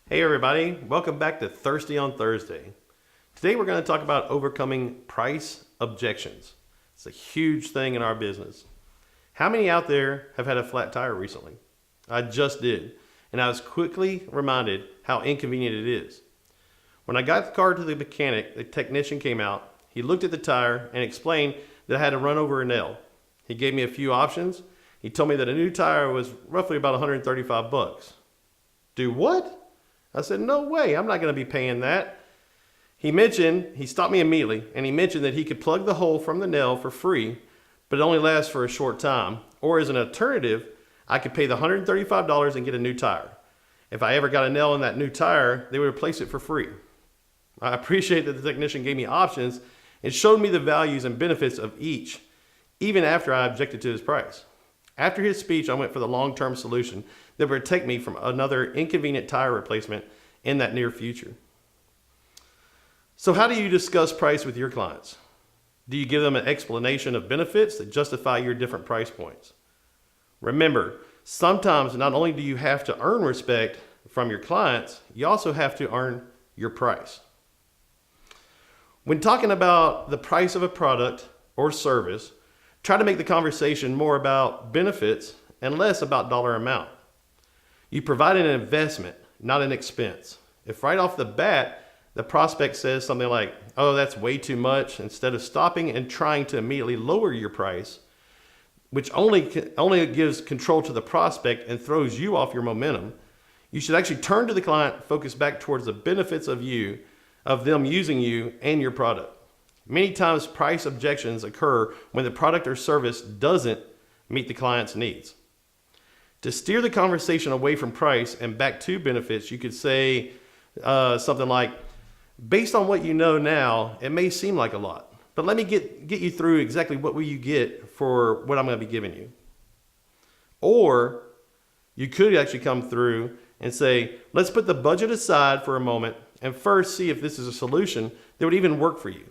Hey everybody, welcome back to Thirsty on Thursday. Today we're going to talk about overcoming price objections. It's a huge thing in our business. How many out there have had a flat tire recently? I just did, and I was quickly reminded how inconvenient it is. When I got the car to the mechanic, the technician came out, he looked at the tire and explained that I had to run over a nail. He gave me a few options. He told me that a new tire was roughly about 135 bucks. Do what? I said, no way, I'm not going to be paying that. He stopped me immediately, and he mentioned that he could plug the hole from the nail for free, but it only lasts for a short time. Or as an alternative, I could pay the $135 and get a new tire. If I ever got a nail in that new tire, they would replace it for free. I appreciate that the technician gave me options and showed me the values and benefits of each, even after I objected to his price. After his speech, I went for the long-term solution that would take me from another inconvenient tire replacement in that near future. So how do you discuss price with your clients? Do you give them an explanation of benefits that justify your different price points? Remember, sometimes not only do you have to earn respect from your clients, you also have to earn your price. When talking about the price of a product or service, try to make the conversation more about benefits and less about dollar amount. You provide an investment, not an expense. If right off the bat, the prospect says something like, oh, that's way too much, instead of stopping and trying to immediately lower your price, which only gives control to the prospect and throws you off your momentum, you should actually turn to the client, focus back towards the benefits of them using you and your product. Many times price objections occur when the product or service doesn't meet the client's needs. To steer the conversation away from price and back to benefits, you could say something like, based on what you know now, it may seem like a lot, but let me get you through exactly what will you get for what I'm going to be giving you. Or you could actually come through and say, let's put the budget aside for a moment and first see if this is a solution that would even work for you.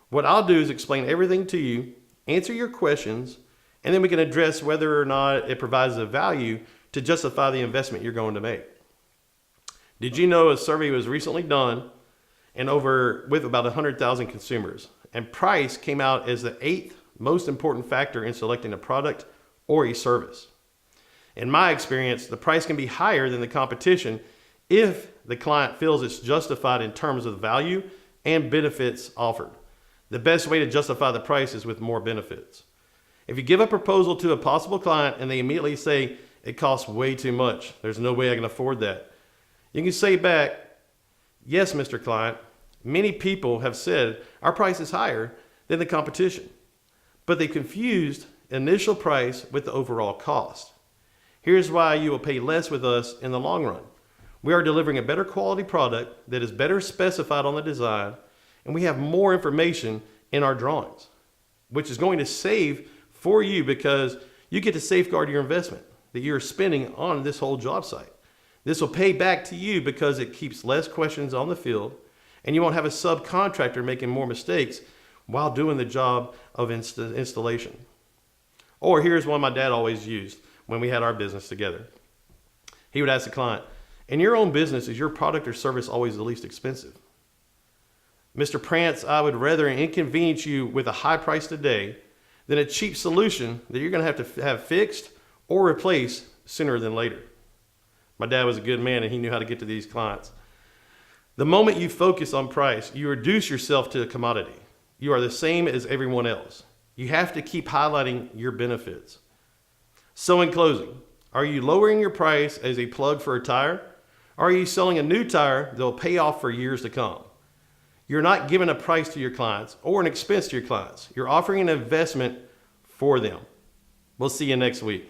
What I'll do is explain everything to you, answer your questions, and then we can address whether or not it provides a value to justify the investment you're going to make. Did you know a survey was recently done with about 100,000 consumers, and price came out as the 8th most important factor in selecting a product or a service? In my experience, the price can be higher than the competition if the client feels it's justified in terms of value and benefits offered. The best way to justify the price is with more benefits. If you give a proposal to a possible client and they immediately say, it costs way too much, there's no way I can afford that, you can say back, yes, Mr. Client, many people have said our price is higher than the competition, but they confused initial price with the overall cost. Here's why you will pay less with us in the long run. We are delivering a better quality product that is better specified on the design, and we have more information in our drawings, which is going to save for you because you get to safeguard your investment that you're spending on this whole job site. This will pay back to you because it keeps less questions on the field, and you won't have a subcontractor making more mistakes while doing the job of installation. Or here's one my dad always used when we had our business together. He would ask the client, in your own business, is your product or service always the least expensive? Mr. Prance, I would rather inconvenience you with a high price today than a cheap solution that you're going to have fixed or replaced sooner than later. My dad was a good man and he knew how to get to these clients. The moment you focus on price, you reduce yourself to a commodity. You are the same as everyone else. You have to keep highlighting your benefits. So in closing, are you lowering your price as a plug for a tire? Or are you selling a new tire that will pay off for years to come? You're not giving a price to your clients or an expense to your clients. You're offering an investment for them. We'll see you next week.